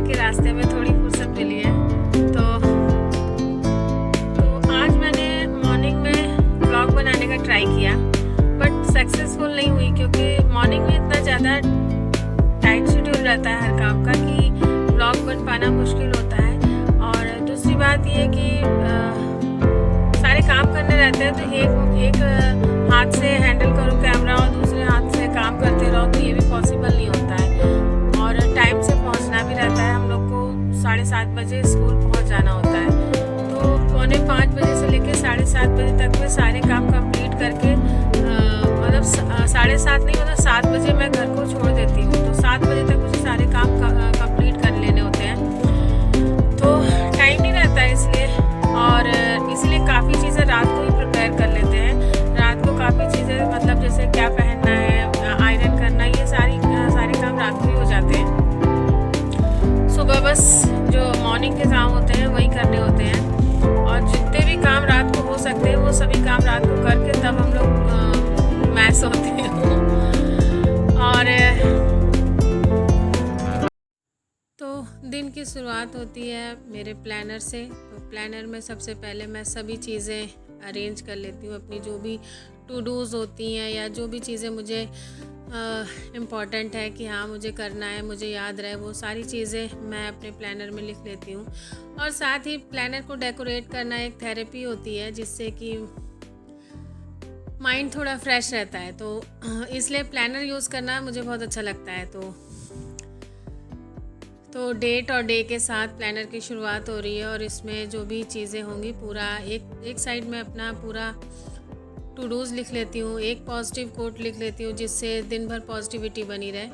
के रास्ते में थोड़ी फुर्सत मिली है। तो आज मैंने मॉर्निंग में व्लॉग बनाने का ट्राई किया, बट सक्सेसफुल नहीं हुई, क्योंकि मॉर्निंग में इतना ज़्यादा टाइट शेड्यूल रहता है हर काम का कि व्लॉग बन पाना मुश्किल होता है। और दूसरी बात ये कि सारे काम करने रहते हैं, तो एक हाथ से हैंडल करो कैमरा और दूसरे हाथ से काम करते रहो, तो ये भी पॉसिबल नहीं होता है। और टाइम से पहुंचना भी रहता है, हम लोग को 7:30 बजे स्कूल पहुंच जाना होता है। तो 4:45 बजे से लेकर 7:30 बजे तक में सारे काम कंप्लीट करके मतलब 7:30 नहीं, मतलब 7 बजे मैं घर को छोड़ देती हूँ। तो 7 बजे तक मुझे सारे काम कंप्लीट कर लेने होते हैं, तो टाइम नहीं रहता है इसलिए। और इसलिए काफ़ी चीज़ें रात को ही प्रिपेयर कर लेते हैं। रात को काफ़ी चीज़ें, मतलब जैसे क्या पहनना है, आयरन करना, ये सारे काम रात को ही हो जाते हैं। सुबह बस जो मॉर्निंग के काम होते हैं वही करने होते हैं, और जितने भी काम रात को हो सकते हैं वो सभी काम रात को करके तब हम लोग मैं सोते हैं। और तो दिन की शुरुआत होती है मेरे प्लानर से। तो प्लानर में सबसे पहले मैं सभी चीज़ें अरेंज कर लेती हूँ, अपनी जो भी टू डूज़ होती हैं या जो भी चीज़ें मुझे इम्पॉर्टेंट है कि हाँ मुझे करना है, मुझे याद रहे, वो सारी चीज़ें मैं अपने प्लानर में लिख लेती हूँ। और साथ ही प्लानर को डेकोरेट करना एक थेरेपी होती है, जिससे कि माइंड थोड़ा फ्रेश रहता है। तो इसलिए प्लानर यूज़ करना मुझे बहुत अच्छा लगता है। तो डेट और डे के साथ प्लानर की शुरुआत हो रही है, और इसमें जो भी चीज़ें होंगी पूरा एक साइड में अपना पूरा टू डूज़ लिख लेती हूँ, एक पॉजिटिव कोट लिख लेती हूँ जिससे दिन भर पॉजिटिविटी बनी रहे।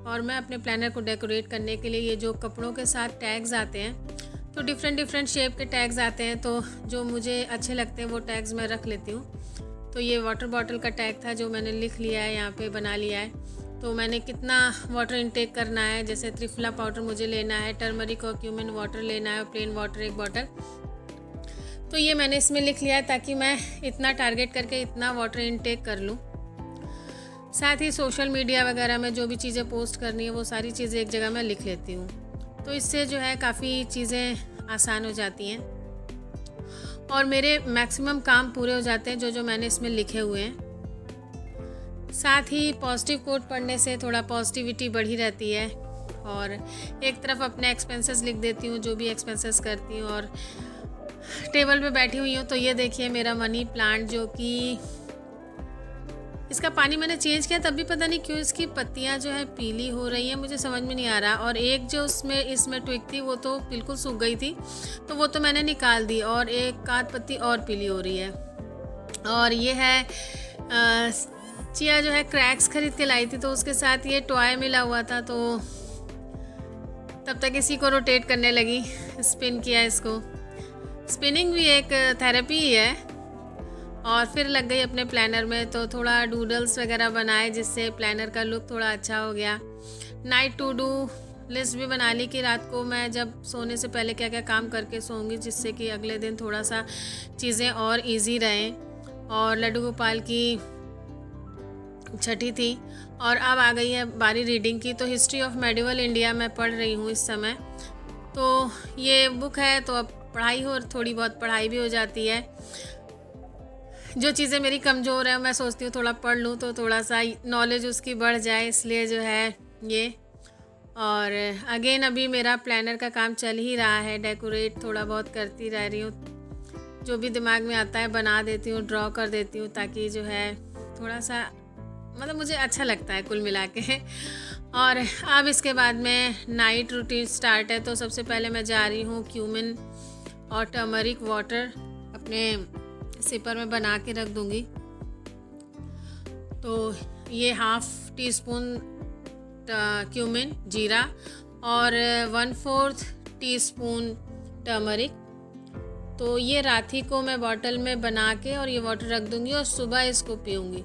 और मैं अपने प्लानर को डेकोरेट करने के लिए ये जो कपड़ों के साथ टैग्स आते हैं, तो डिफरेंट शेप के टैग्स आते हैं, तो जो मुझे अच्छे लगते हैं वो टैग्स मैं रख लेती हूँ। तो ये वाटर बॉटल का टैग था जो मैंने लिख लिया है, यहाँ पे बना लिया है। तो मैंने कितना वाटर इनटेक करना है, जैसे त्रिफला पाउडर मुझे लेना है, टर्मरिक और क्यूमिन वाटर लेना है, और प्लेन वाटर 1 बॉटल। तो ये मैंने इसमें लिख लिया है ताकि मैं इतना टारगेट करके इतना वाटर इनटेक कर लूँ। साथ ही सोशल मीडिया वगैरह में जो भी चीज़ें पोस्ट करनी है वो सारी चीज़ें एक जगह मैं लिख लेती हूँ। तो इससे जो है काफ़ी चीज़ें आसान हो जाती हैं, और मेरे मैक्सिमम काम पूरे हो जाते हैं जो मैंने इसमें लिखे हुए हैं। साथ ही पॉजिटिव कोट पढ़ने से थोड़ा पॉजिटिविटी बढ़ी रहती है। और एक तरफ अपने एक्सपेंसेस लिख देती हूँ, जो भी एक्सपेंसेस करती हूँ। और टेबल पे बैठी हुई हूँ, तो ये देखिए मेरा मनी प्लांट, जो कि इसका पानी मैंने चेंज किया, तब भी पता नहीं क्यों इसकी पत्तियाँ जो है पीली हो रही हैं, मुझे समझ में नहीं आ रहा। और एक जो इसमें ट्विग थी वो तो बिल्कुल सूख गई थी, तो वो तो मैंने निकाल दी, और एक आध पत्ती और पीली हो रही है। और ये है चिया जो है क्रैक्स खरीद के लाई थी, तो उसके साथ ये टॉय मिला हुआ था, तो तब तक इसी को रोटेट करने लगी, स्पिन किया इसको। स्पिनिंग भी एक थेरेपी ही है। और फिर लग गई अपने प्लानर में, तो थोड़ा डूडल्स वगैरह बनाए जिससे प्लानर का लुक थोड़ा अच्छा हो गया। नाइट टू डू लिस्ट भी बना ली कि रात को मैं जब सोने से पहले क्या क्या काम करके सोऊंगी, जिससे कि अगले दिन थोड़ा सा चीज़ें और इजी रहें। और लड्डू गोपाल की छठी थी, और अब आ गई है बारी रीडिंग की। तो हिस्ट्री ऑफ मेडिवल इंडिया मैं पढ़ रही हूँ इस समय। तो ये बुक है, तो अब पढ़ाई हो, थोड़ी बहुत पढ़ाई भी हो जाती है। जो चीज़ें मेरी कमज़ोर है मैं सोचती हूँ थोड़ा पढ़ लूँ, तो थोड़ा सा नॉलेज उसकी बढ़ जाए, इसलिए जो है ये। और अगेन अभी मेरा प्लानर का काम चल ही रहा है, डेकोरेट थोड़ा बहुत करती रह रही हूँ, जो भी दिमाग में आता है बना देती हूँ, ड्रॉ कर देती हूँ, ताकि जो है थोड़ा सा मतलब मुझे अच्छा लगता है कुल मिला के। और अब इसके बाद में नाइट रूटीन स्टार्ट है। तो सबसे पहले मैं जा रही हूँ क्यूमिन और टर्मरिक वाटर अपने सिपर में बना के रख दूँगी। तो ये 1/2 टीस्पून क्यूमिन जीरा और 1/4 टीस्पून टर्मरिक। तो ये राती को मैं बॉटल में बना के और ये वाटर रख दूँगी, और सुबह इसको पीऊँगी।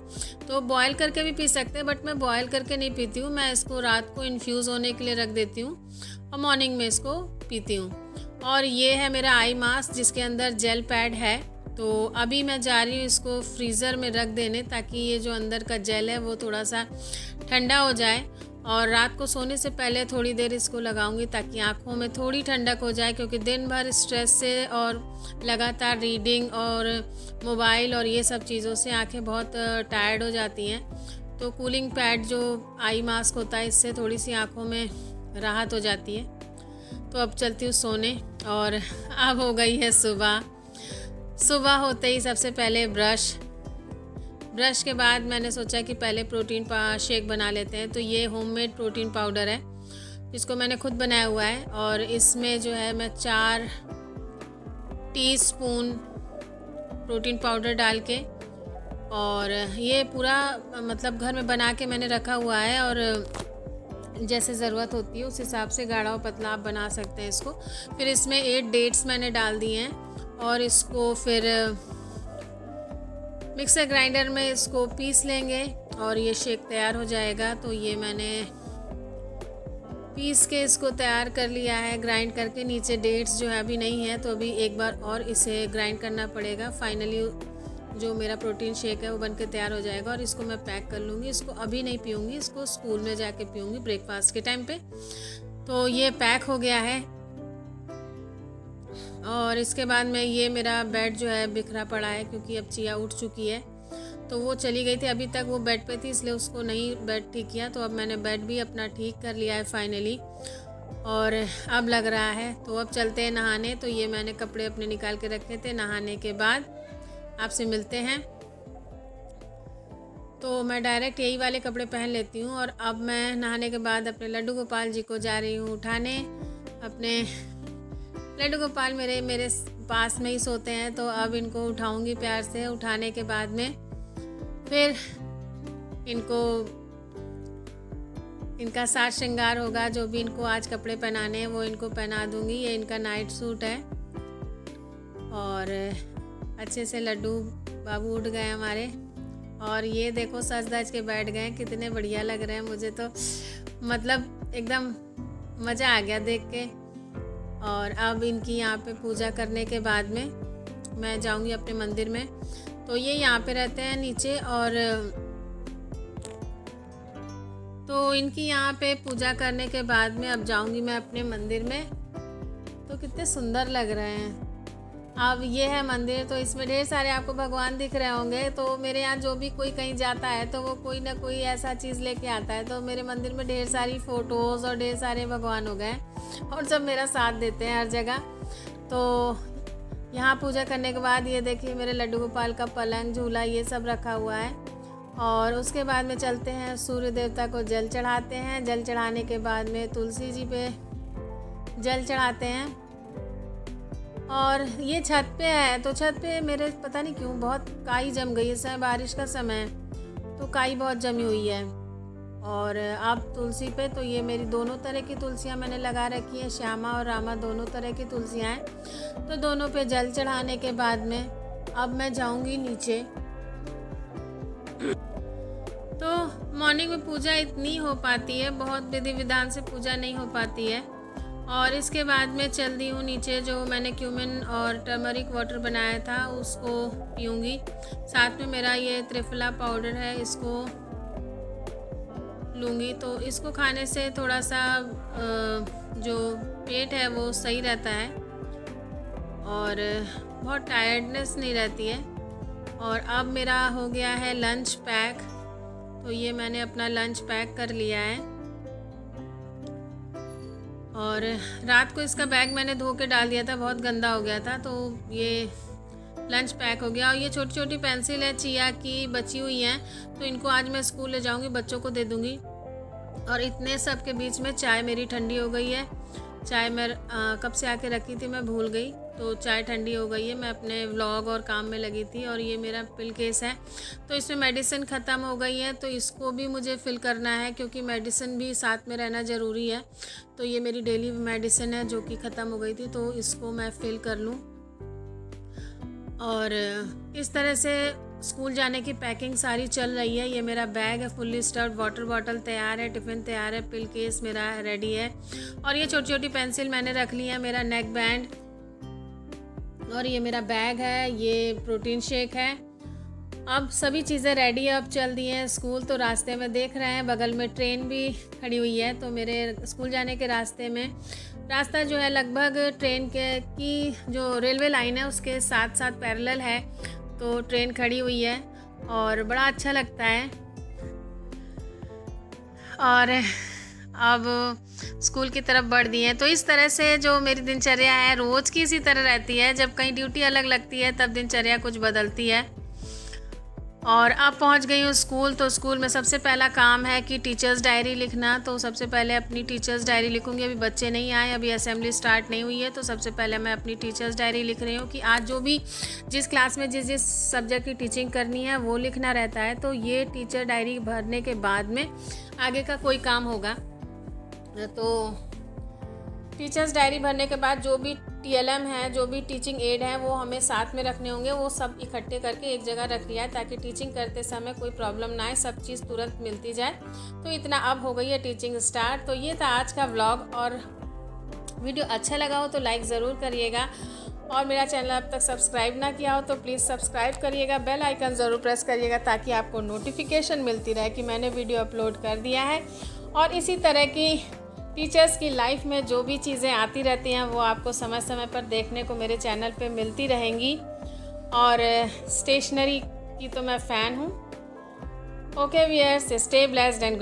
तो बॉयल करके भी पी सकते हैं, बट मैं बॉयल करके नहीं पीती हूँ, मैं इसको रात को इन्फ्यूज़ होने के लिए रख देती हूँ और मॉर्निंग में इसको पीती हूँ। और ये है मेरा आई मास्क, जिसके अंदर जेल पैड है। तो अभी मैं जा रही हूँ इसको फ्रीज़र में रख देने, ताकि ये जो अंदर का जेल है वो थोड़ा सा ठंडा हो जाए और रात को सोने से पहले थोड़ी देर इसको लगाऊंगी ताकि आँखों में थोड़ी ठंडक हो जाए, क्योंकि दिन भर स्ट्रेस से और लगातार रीडिंग और मोबाइल और ये सब चीज़ों से आँखें बहुत टायर्ड हो जाती हैं। तो कूलिंग पैड जो आई मास्क होता है, इससे थोड़ी सी आँखों में राहत हो जाती है। तो अब चलती हूँ सोने। और अब हो गई है सुबह। सुबह होते ही सबसे पहले ब्रश के बाद मैंने सोचा कि पहले प्रोटीन शेक बना लेते हैं। तो ये होममेड प्रोटीन पाउडर है, जिसको मैंने खुद बनाया हुआ है। और इसमें जो है मैं 4 टीस्पून प्रोटीन पाउडर डाल के, और ये पूरा मतलब घर में बना के मैंने रखा हुआ है, और जैसे ज़रूरत होती है उस हिसाब से गाढ़ा और पतला आप बना सकते हैं इसको। फिर इसमें 8 डेट्स मैंने डाल दिए हैं, और इसको फिर मिक्सर ग्राइंडर में इसको पीस लेंगे और ये शेक तैयार हो जाएगा। तो ये मैंने पीस के इसको तैयार कर लिया है, ग्राइंड करके। नीचे डेट्स जो है अभी नहीं है, तो अभी एक बार और इसे ग्राइंड करना पड़ेगा। फाइनली जो मेरा प्रोटीन शेक है वो बनके तैयार हो जाएगा, और इसको मैं पैक कर लूँगी। इसको अभी नहीं पीऊँगी, इसको स्कूल में जाके पीऊँगी ब्रेकफास्ट के टाइम पे। तो ये पैक हो गया है। और इसके बाद में ये मेरा बेड जो है बिखरा पड़ा है, क्योंकि अब चिया उठ चुकी है। तो वो चली गई थी, अभी तक वो बेड पे थी, इसलिए उसको नहीं बेड ठीक किया। तो अब मैंने बेड भी अपना ठीक कर लिया है फाइनली, और अब लग रहा है। तो अब चलते हैं नहाने। तो ये मैंने कपड़े अपने निकाल के रखे थे, नहाने के बाद आपसे मिलते हैं। तो मैं डायरेक्ट यही वाले कपड़े पहन लेती हूँ। और अब मैं नहाने के बाद अपने लड्डू गोपाल जी को जा रही हूँ उठाने। अपने लड्डू गोपाल मेरे पास में ही सोते हैं, तो अब इनको उठाऊंगी प्यार से। उठाने के बाद में फिर इनका साज श्रृंगार होगा। जो भी इनको आज कपड़े पहनाने हैं वो इनको पहना दूंगी। ये इनका नाइट सूट है, और अच्छे से लड्डू बाबू उठ गए हमारे। और ये देखो सज धज के बैठ गए, कितने बढ़िया लग रहे हैं। मुझे तो मतलब एकदम मज़ा आ गया देख के। और अब इनकी यहाँ पे पूजा करने के बाद में मैं जाऊँगी अपने मंदिर में। तो ये यहाँ पे रहते हैं नीचे, और तो इनकी यहाँ पे पूजा करने के बाद में अब जाऊँगी मैं अपने मंदिर में। तो कितने सुंदर लग रहे हैं। अब ये है मंदिर, तो इसमें ढेर सारे आपको भगवान दिख रहे होंगे। तो मेरे यहाँ जो भी कोई कहीं जाता है तो वो कोई ना कोई ऐसा चीज़ लेके आता है। तो मेरे मंदिर में ढेर सारी फ़ोटोज़ और ढेर सारे भगवान हो गए, और सब मेरा साथ देते हैं हर जगह। तो यहाँ पूजा करने के बाद ये देखिए मेरे लड्डू गोपाल का पलंग, झूला, ये सब रखा हुआ है। और उसके बाद में चलते हैं सूर्य देवता को जल चढ़ाते हैं। जल चढ़ाने के बाद में तुलसी जी पे जल चढ़ाते हैं। और ये छत पे है, तो छत पे मेरे पता नहीं क्यों बहुत काई जम गई है। इस समय बारिश का समय है, तो काई बहुत जमी हुई है। और अब तुलसी पे, तो ये मेरी दोनों तरह की तुलसियाँ मैंने लगा रखी है, श्यामा और रामा दोनों तरह की तुलसियाँ हैं। तो दोनों पे जल चढ़ाने के बाद में अब मैं जाऊंगी नीचे। तो मॉर्निंग में पूजा इतनी हो पाती है, बहुत विधि विधान से पूजा नहीं हो पाती है। और इसके बाद में चल दी हूँ नीचे। जो मैंने क्यूमिन और टर्मरिक वाटर बनाया था उसको पीऊँगी। साथ में मेरा ये त्रिफला पाउडर है, इसको लूँगी। तो इसको खाने से थोड़ा सा जो पेट है वो सही रहता है, और बहुत टायर्डनेस नहीं रहती है। और अब मेरा हो गया है लंच पैक। तो ये मैंने अपना लंच पैक कर लिया है। और रात को इसका बैग मैंने धो के डाल दिया था, बहुत गंदा हो गया था। तो ये लंच पैक हो गया। और ये छोटी छोटी पेंसिल है चिया की, बची हुई हैं, तो इनको आज मैं स्कूल ले जाऊंगी, बच्चों को दे दूंगी। और इतने सब के बीच में चाय मेरी ठंडी हो गई है। चाय मैं कब से आके रखी थी, मैं भूल गई। तो चाय ठंडी हो गई है। मैं अपने व्लॉग और काम में लगी थी। और ये मेरा पिल केस है, तो इसमें मेडिसिन ख़त्म हो गई है, तो इसको भी मुझे फिल करना है, क्योंकि मेडिसिन भी साथ में रहना ज़रूरी है। तो ये मेरी डेली मेडिसिन है जो कि ख़त्म हो गई थी, तो इसको मैं फिल कर लूँ। और इस तरह से स्कूल जाने की पैकिंग सारी चल रही है। ये मेरा बैग है फुल्ली स्टफ्ड, वाटर बॉटल तैयार है, टिफ़िन तैयार है, पिल केस मेरा रेडी है। और ये छोटी छोटी पेंसिल मैंने रख ली है, मेरा नेक बैंड, और ये मेरा बैग है, ये प्रोटीन शेक है। अब सभी चीज़ें रेडी अब चल दी हैं। स्कूल तो रास्ते में देख रहे हैं, बगल में ट्रेन भी खड़ी हुई है। तो मेरे स्कूल जाने के रास्ते में रास्ता जो है लगभग ट्रेन के की जो रेलवे लाइन है उसके साथ साथ पैरेलल है, तो ट्रेन खड़ी हुई है और बड़ा अच्छा लगता है। और अब स्कूल की तरफ बढ़ दी हैं। तो इस तरह से जो मेरी दिनचर्या है रोज़ की इसी तरह रहती है। जब कहीं ड्यूटी अलग लगती है तब दिनचर्या कुछ बदलती है। और अब पहुंच गई हूँ स्कूल। तो स्कूल में सबसे पहला काम है कि टीचर्स डायरी लिखना। तो सबसे पहले अपनी टीचर्स डायरी लिखूंगी। अभी बच्चे नहीं आए, अभी असेंबली स्टार्ट नहीं हुई है, तो सबसे पहले मैं अपनी टीचर्स डायरी लिख रही हूँ कि आज जो भी जिस क्लास में जिस जिस सब्जेक्ट की टीचिंग करनी है वो लिखना रहता है। तो ये टीचर डायरी भरने के बाद में आगे का कोई काम होगा। तो टीचर्स डायरी भरने के बाद जो भी TLM है, जो भी टीचिंग एड है, वो हमें साथ में रखने होंगे। वो सब इकट्ठे करके एक जगह रख लिया है ताकि टीचिंग करते समय कोई प्रॉब्लम ना आए, सब चीज़ तुरंत मिलती जाए। तो इतना अब हो गई है टीचिंग स्टार्ट। तो ये था आज का व्लॉग, और वीडियो अच्छा लगा हो तो लाइक ज़रूर करिएगा, और मेरा चैनल अब तक सब्सक्राइब ना किया हो तो प्लीज़ सब्सक्राइब करिएगा, बेल आइकन ज़रूर प्रेस करिएगा ताकि आपको नोटिफिकेशन मिलती रहे कि मैंने वीडियो अपलोड कर दिया है। और इसी तरह की टीचर्स की लाइफ में जो भी चीज़ें आती रहती हैं वो आपको समय समय पर देखने को मेरे चैनल पे मिलती रहेंगी। और स्टेशनरी की तो मैं फ़ैन हूँ। Okay viewers, stay blessed and